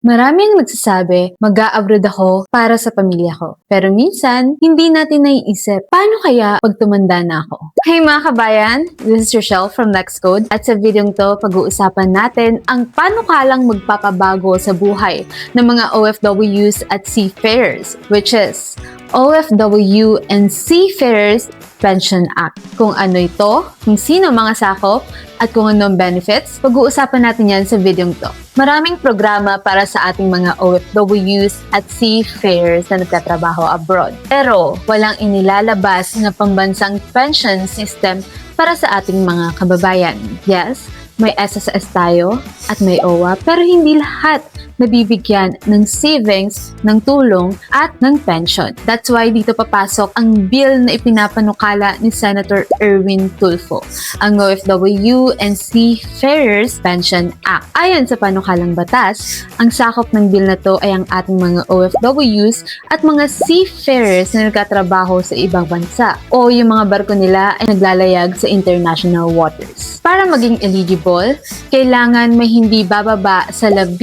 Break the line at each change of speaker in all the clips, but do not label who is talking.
Maraming nagsasabi, mag-a-abroad ako para sa pamilya ko. Pero minsan, hindi natin naiisip, paano kaya pag tumanda na ako? Hey mga kabayan, this is Rochelle from Lexcode at sa videong to, pag-uusapan natin ang panukalang magpapabago sa buhay ng mga OFWs at seafarers, which is OFW and Seafarers Pension Act. Kung ano ito, kung sino mga sakop, at kung anong benefits, pag-uusapan natin yan sa videong to. Maraming programa para sa ating mga OFWs at seafarers na nagtatrabaho abroad. Pero walang inilalabas na pambansang pension system para sa ating mga kababayan. Yes, may SSS tayo at may OWA, pero hindi lahat nabibigyan ng savings, ng tulong, at ng pension. That's why dito papasok ang bill na ipinapanukala ni Senator Erwin Tulfo, ang OFW and Seafarers Pension Act. Ayon sa panukalang batas, ang sakop ng bill na to ay ang ating mga OFWs at mga seafarers na nagkatrabaho sa ibang bansa o yung mga barko nila ay naglalayag sa international waters. Para maging eligible, kailangan may hindi bababa sa 15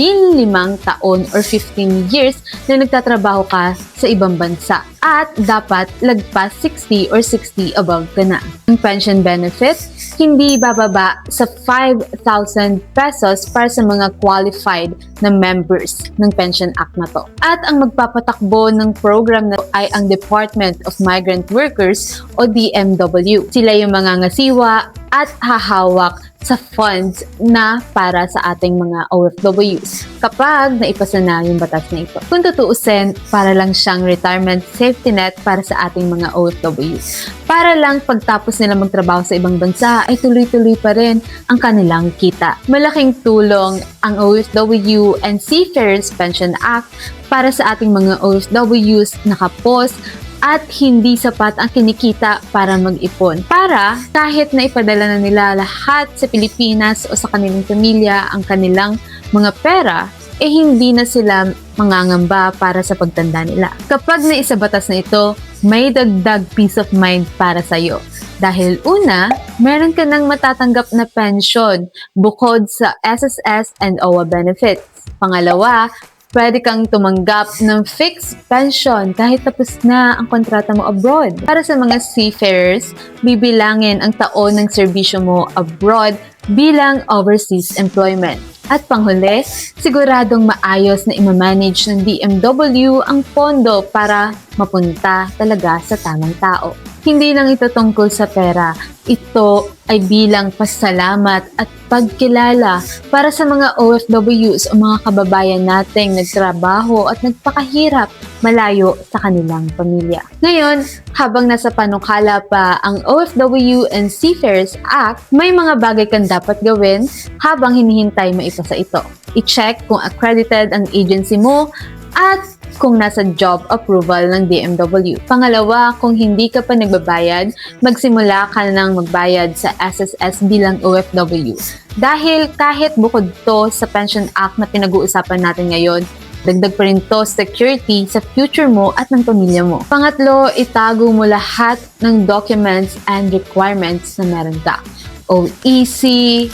taon or 15 years na nagtatrabaho ka sa ibang bansa at dapat lagpas 60 or 60 above ka na. Ang pension benefit, hindi bababa sa 5,000 pesos para sa mga qualified na members ng Pension Act na to. At ang magpapatakbo ng program na ay ang Department of Migrant Workers o DMW. Sila yung mga ngasiwa at hahawak sa funds na para sa ating mga OFWs kapag naipasa na yung batas na ito. Kung tutuusin, para lang siyang retirement safety net para sa ating mga OFWs. Para lang pagtapos nila magtrabaho sa ibang bansa ay tuloy-tuloy pa rin ang kanilang kita. Malaking tulong ang OFW and Seafarers Pension Act para sa ating mga OFWs nakapost at hindi sapat ang kinikita para mag-ipon. Para kahit na ipadala na nila lahat sa Pilipinas o sa kanilang pamilya ang kanilang mga pera, eh hindi na sila mangangamba para sa pagtanda nila. Kapag naisabatas na ito, may dagdag peace of mind para sa'yo. Dahil una, meron ka ng matatanggap na pension bukod sa SSS and OWA benefits. Pangalawa, pwede kang tumanggap ng fixed pension kahit tapos na ang kontrata mo abroad. Para sa mga seafarers, bibilangin ang taon ng serbisyo mo abroad bilang overseas employment. At panghuli, siguradong maayos na imamanage ng DMW ang pondo para mapunta talaga sa tamang tao. Hindi lang ito tungkol sa pera, ito ay bilang pasalamat at pagkilala para sa mga OFWs o mga kababayan nating nagtrabaho at nagpakahirap malayo sa kanilang pamilya. Ngayon, habang nasa panukala pa ang OFW and Seafarers Act, may mga bagay kang dapat gawin habang hinihintay maipasa ito. I-check kung accredited ang agency mo at kung nasa job approval ng DMW. Pangalawa, kung hindi ka pa nagbabayad, magsimula ka nang magbayad sa SSS bilang OFW. Dahil kahit bukod to sa Pension Act na pinag-uusapan natin ngayon, dagdag pa rin to security sa future mo at ng pamilya mo. Pangatlo, itago mo lahat ng documents and requirements na meron ka. OEC,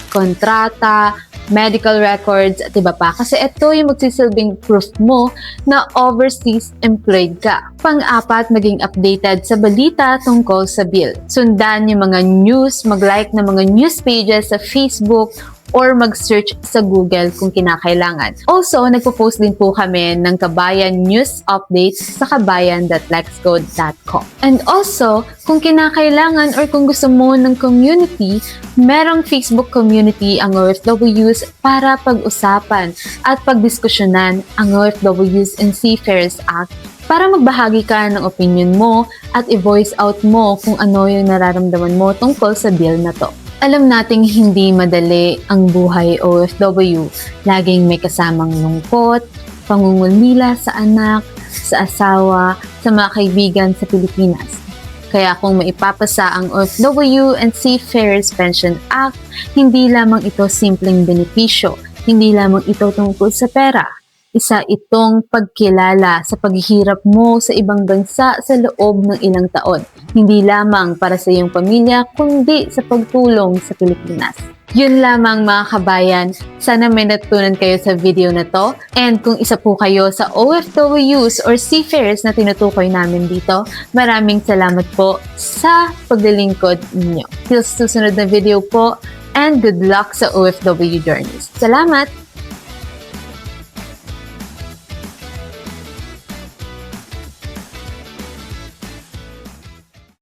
kontrata, medical records, at iba pa. Kasi ito yung magsisilbing proof mo na overseas employed ka. Pang-apat, maging updated sa balita tungkol sa bill. Sundan yung mga news, mag-like ng mga news pages sa Facebook, or mag-search sa Google kung kinakailangan. Also, nagpo-post din po kami ng Kabayan News Updates sa kabayan.lexcode.com. And also, kung kinakailangan or kung gusto mo ng community, merong Facebook community ang OFWs para pag-usapan at pagdiskusyonan ang OFWs and Seafarers Act para magbahagi ka ng opinion mo at i-voice out mo kung ano yung nararamdaman mo tungkol sa bill na to. Alam nating hindi madali ang buhay OFW. Laging may kasamang lungkot, pangungulila sa anak, sa asawa, sa mga kaibigan sa Pilipinas. Kaya kung maipapasa ang OFW and Seafarers Pension Act, hindi lamang ito simpleng benepisyo, hindi lamang ito tungkol sa pera. Isa itong pagkilala sa paghihirap mo sa ibang bansa sa loob ng ilang taon. Hindi lamang para sa iyong pamilya, kundi sa pagtulong sa Pilipinas. Yun lamang mga kabayan, sana may natutunan kayo sa video na to. And kung isa po kayo sa OFWs or seafarers na tinutukoy namin dito, maraming salamat po sa paglilingkod ninyo. Till sa susunod na video po, and good luck sa OFW journeys. Salamat!